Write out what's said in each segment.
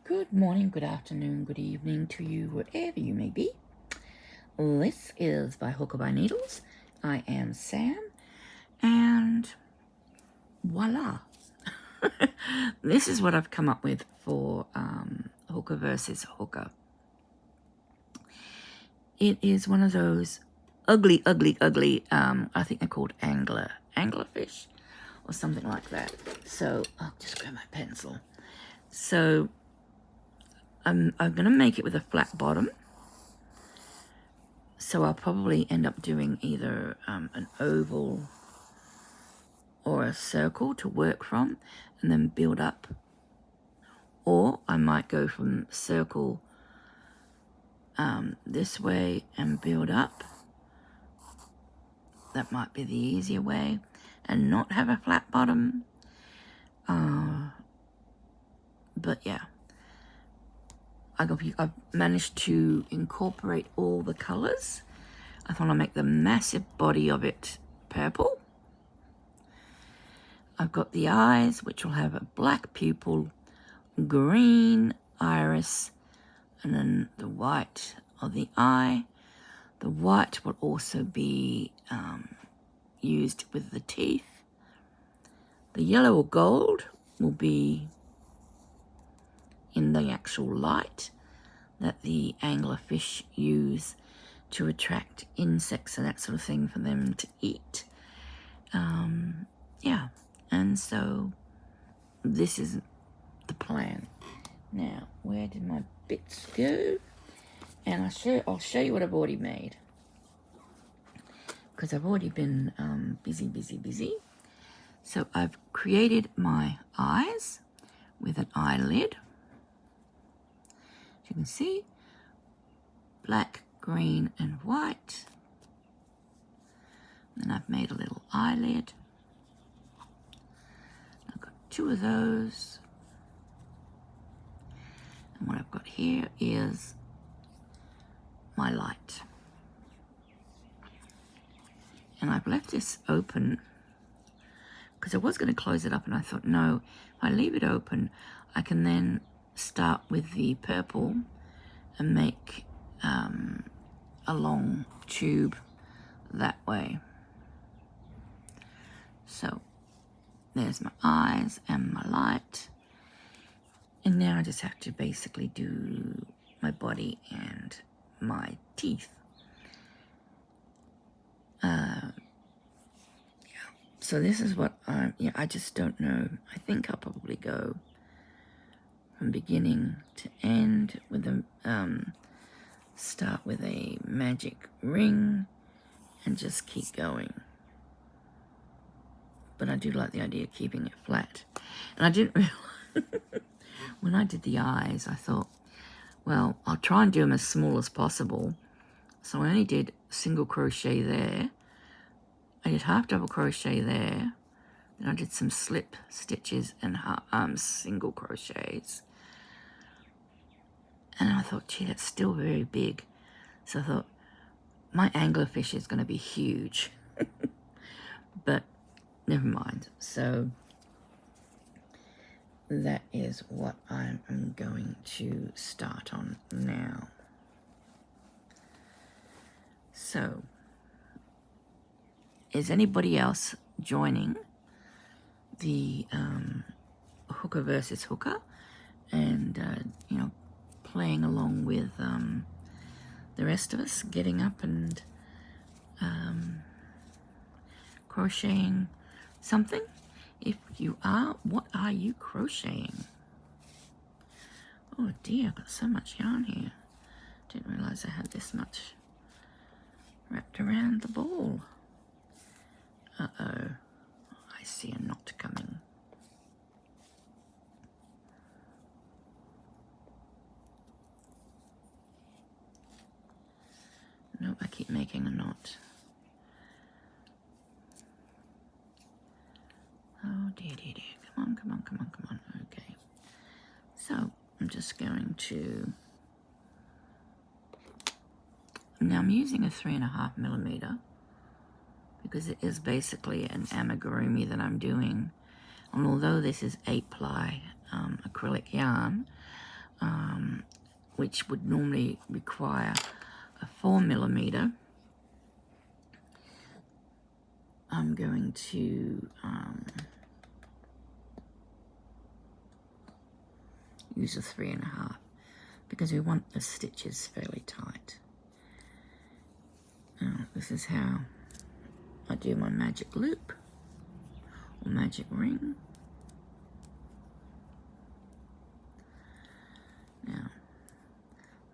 Good morning, good afternoon, good evening to you, wherever you may be. This is By Hook or By Needles. I am Sam, and voila. This is what I've come up with for Hooker versus Hooker. It is one of those ugly, I think they're called anglerfish or something like that. So I'll just grab my pencil. So I'm going to make it with a flat bottom. So I'll probably end up doing either an oval or a circle to work from and then build up. Or I might go from circle this way and build up. That might be the easier way and not have a flat bottom. But yeah, I've managed to incorporate all the colors. I thought I'd make the massive body of it purple. I've got the eyes, which will have a black pupil, green iris, and then the white of the eye. The white will also be used with the teeth. The yellow or gold will be in the actual light that the anglerfish use to attract insects and that sort of thing for them to eat. Yeah, and so this is the plan. Now, where did my bits go? And I'll show you what I've already made, because I've already been busy. So I've created my eyes with an eyelid. As you can see, black, green, and white. Then I've made a little eyelid. I've got two of those. And what I've got here is my light. And I've left this open because I was going to close it up, and I thought, no, if I leave it open, I can then start with the purple and make a long tube that way. So there's my eyes and my light. And now I just have to basically do my body and my teeth. So this is what I just don't know. I think I'll probably go from beginning to end with a start with a magic ring and just keep going. But I do like the idea of keeping it flat. And I didn't realize when I did the eyes, I thought, well, I'll try and do them as small as possible. So I only did single crochet there. I did half double crochet there. Then I did some slip stitches and single crochets. And I thought, gee, that's still very big. So I thought, my anglerfish is going to be huge. But never mind. So that is what I'm going to start on now. So, is anybody else joining the Hooker versus Hooker and, playing along with the rest of us, getting up and crocheting something? If you are, what are you crocheting? Oh dear, I've got so much yarn here. Didn't realize I had this much wrapped around the ball. Uh-oh, I see a knot coming. Nope, I keep making a knot. Oh dear. Come on. Okay. So I'm just going to. Now I'm using a 3.5mm because it is basically an amigurumi that I'm doing. And although this is 8-ply acrylic yarn, which would normally require a 4mm, I'm going to use a 3.5 because we want the stitches fairly tight. Now, this is how I do my magic loop or magic ring. Now,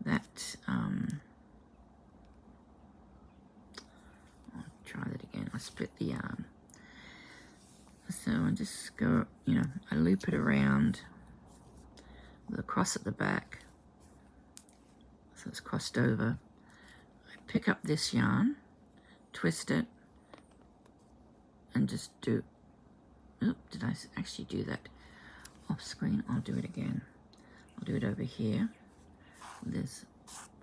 that, I'll try that again. I split the yarn. So I just go, I loop it around with a cross at the back. So it's crossed over. I pick up this yarn, twist it, and just do, did I actually do that off screen? I'll do it again. I'll do it over here. This,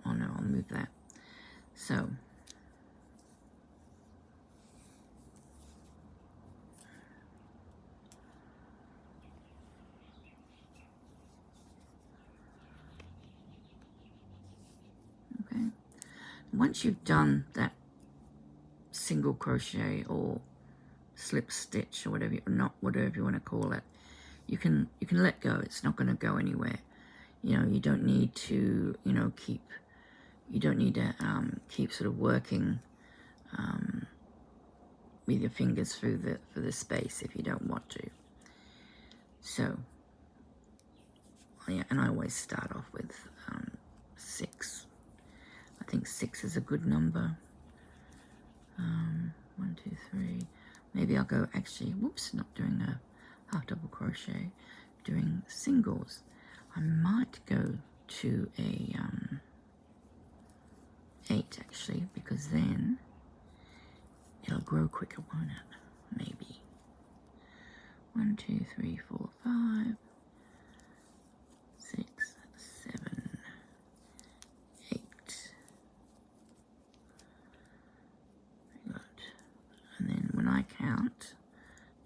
oh no, I'll move that. So, okay. Once you've done that single crochet or slip stitch or whatever, whatever you want to call it, you can let go. It's not going to go anywhere. You don't need to, keep sort of working with your fingers through for the space if you don't want to. So, yeah, and I always start off with 6. I think 6 is a good number. 1, 2, 3. Maybe I'll go actually, whoops, not doing a half double crochet, doing singles. I might go to a 8 actually, because then it'll grow quicker, won't it? Maybe. 1, 2, 3, 4, 5, 6, 7, 8. Good. And then when I count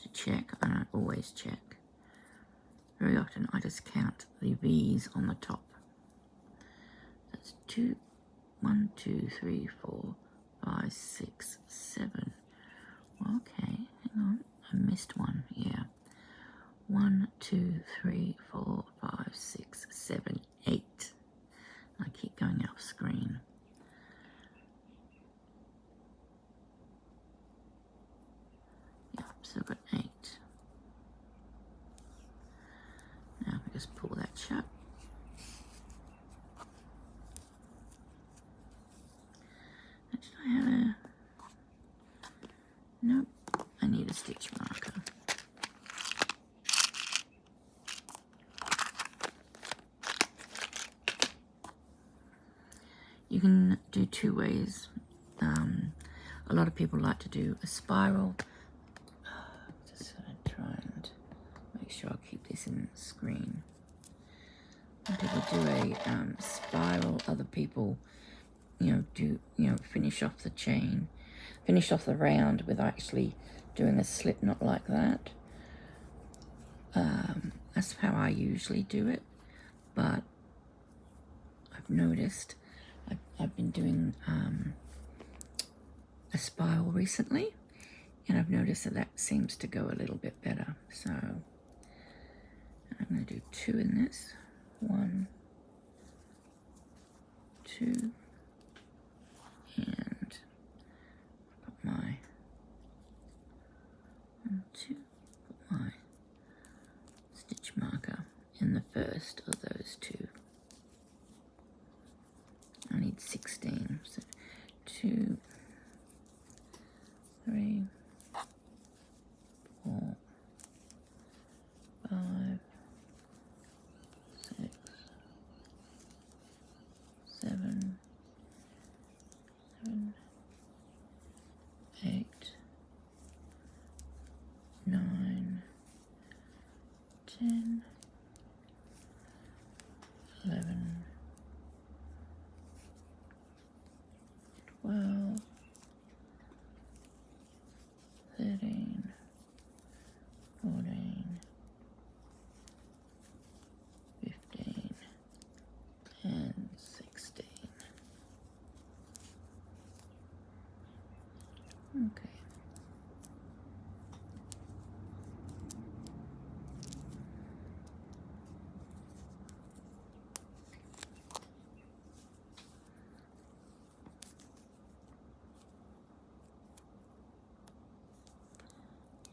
to check, I don't always check. Very often I just count the V's on the top. That's 2, 1, 2, 3, 4, 5, 6, 7. Well, okay, hang on, I missed one, yeah. 1, 2, 3, 4, 5, 6, 7, 8. I keep going off screen. Yep, so I've got 8. Now we just pull that shut. Should I have a... Nope, I need a stitch marker. You can do 2 ways. A lot of people like to do a spiral. Just try and make sure I keep this in the screen. Some people do a spiral. Other people, do finish off the chain, finish off the round with actually doing a slip knot like that. That's how I usually do it, but I've noticed I've been doing a spiral recently, and I've noticed that seems to go a little bit better. So I'm going to do 2 in this. 1, 2, and put my 1, 2, put my stitch marker in the first of those 2. I need 16, so 2, 3, 4, 5, 6, 7, 8, 9, 10,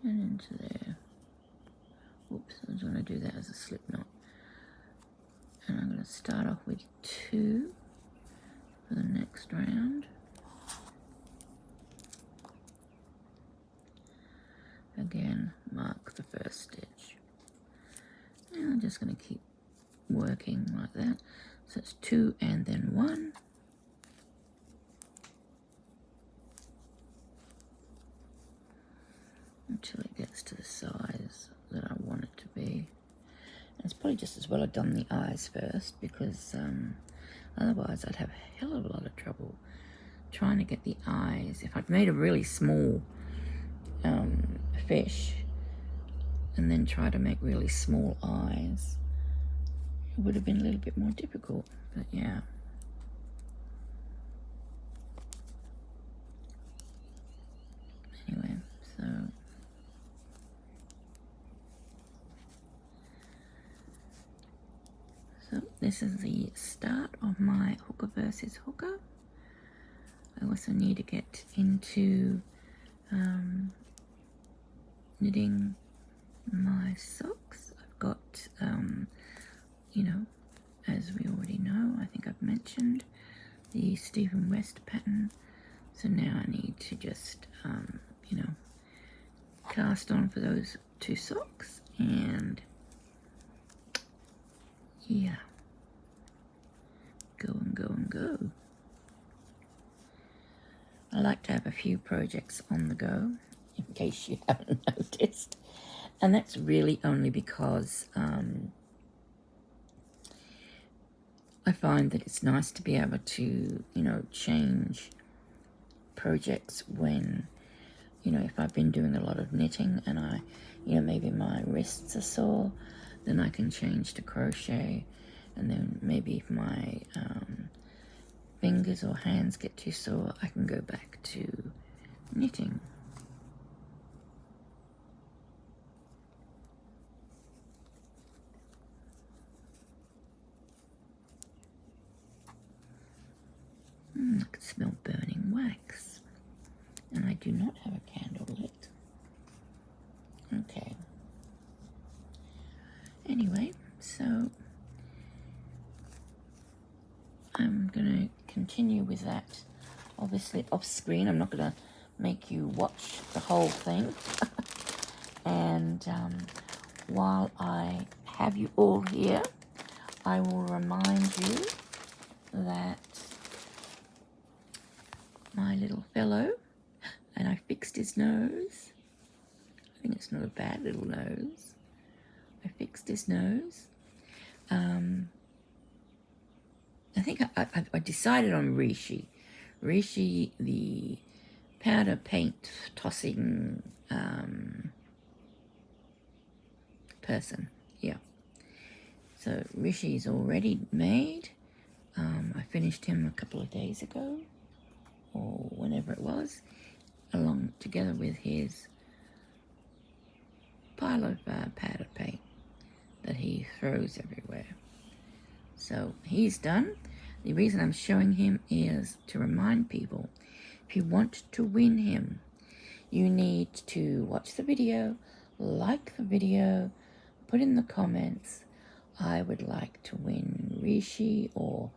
and into there. Oops, I was going to do that as a slip knot. And I'm going to start off with 2 for the next round. Again, mark the first stitch. And I'm just going to keep working like that. So it's 2 and then 1. Until it gets to the size that I want it to be. And it's probably just as well I've done the eyes first, because otherwise I'd have a hell of a lot of trouble trying to get the eyes. If I'd made a really small fish and then try to make really small eyes, it would have been a little bit more difficult, but yeah. Anyway, so this is the start of my hooker versus hooker. I also need to get into knitting my socks. I've got, you know, as we already know, I think I've mentioned the Stephen West pattern. So now I need to just, you know, cast on for those 2 socks, and yeah, go and go and go. I like to have a few projects on the go, in case you haven't noticed. And that's really only because I find that it's nice to be able to, you know, change projects when, you know, if I've been doing a lot of knitting and I, you know, maybe my wrists are sore, then I can change to crochet. And then maybe if my fingers or hands get too sore, I can go back to knitting. I can smell burning wax. And I do not have a candle lit. Okay. Anyway, so I'm going to continue with that. Obviously off screen, I'm not going to make you watch the whole thing. And while I have you all here, I will remind you that my little fellow, and I fixed his nose. I think it's not a bad little nose. I fixed his nose. I think I decided on Rishi. Rishi, the powder paint tossing person. Yeah. So Rishi's already made. I finished him a couple of days ago, or whenever it was, along together with his pile of powder paint that he throws everywhere. So he's done. The reason I'm showing him is to remind people, if you want to win him, you need to watch the video, like the video, put in the comments, I would like to win Rishi, or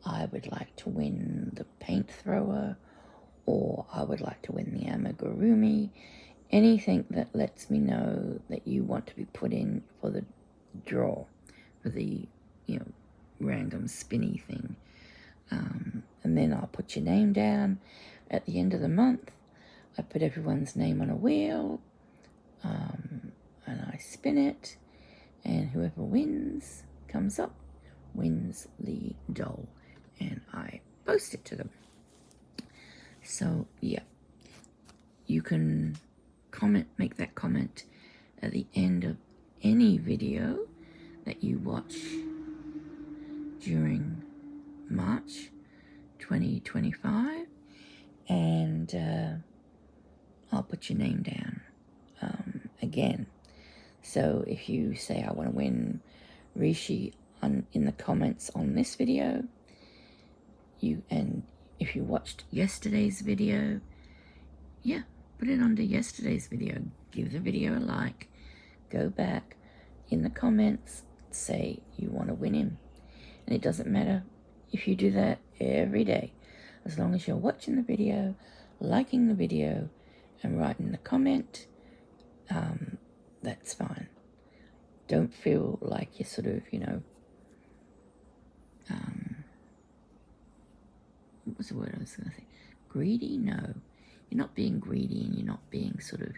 I would like to win the paint thrower, or I would like to win the amigurumi. Anything that lets me know that you want to be put in for the draw, for the, you know, random spinny thing. And then I'll put your name down. At the end of the month, I put everyone's name on a wheel, and I spin it, and whoever wins, comes up, wins the doll, and I post it to them. So yeah, you can comment, make that comment at the end of any video that you watch during March 2025, and I'll put your name down again. So if you say I want to win Rishi in the comments on this video, and if you watched yesterday's video, yeah, put it under yesterday's video. Give the video a like. Go back in the comments, say you want to win him. And it doesn't matter if you do that every day. As long as you're watching the video, liking the video, and writing the comment, that's fine. Don't feel like you're sort of, what was the word I was going to say? Greedy? No. You're not being greedy, and you're not being sort of,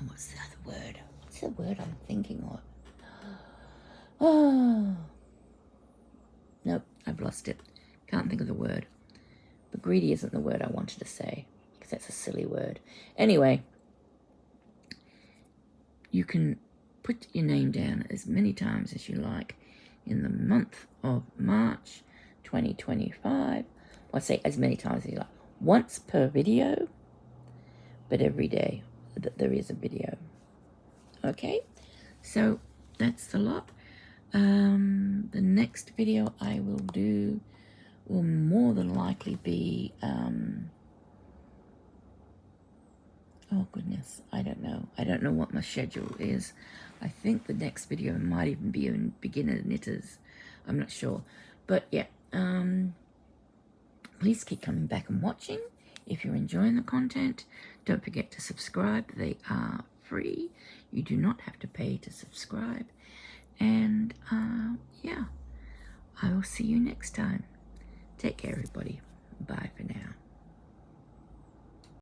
what's the other word? What's the word I'm thinking of? Oh, nope, I've lost it. Can't think of the word. But greedy isn't the word I wanted to say, because that's a silly word. Anyway, you can put your name down as many times as you like in the month of March 2025. I say as many times as you like. Once per video, but every day that there is a video. Okay, so that's the lot. The next video I will do will more than likely be, oh goodness, I don't know. I don't know what my schedule is. I think the next video might even be on beginner knitters. I'm not sure. But yeah, please keep coming back and watching. If you're enjoying the content, don't forget to subscribe. They are free. You do not have to pay to subscribe. And yeah, I will see you next time. Take care, everybody. Bye.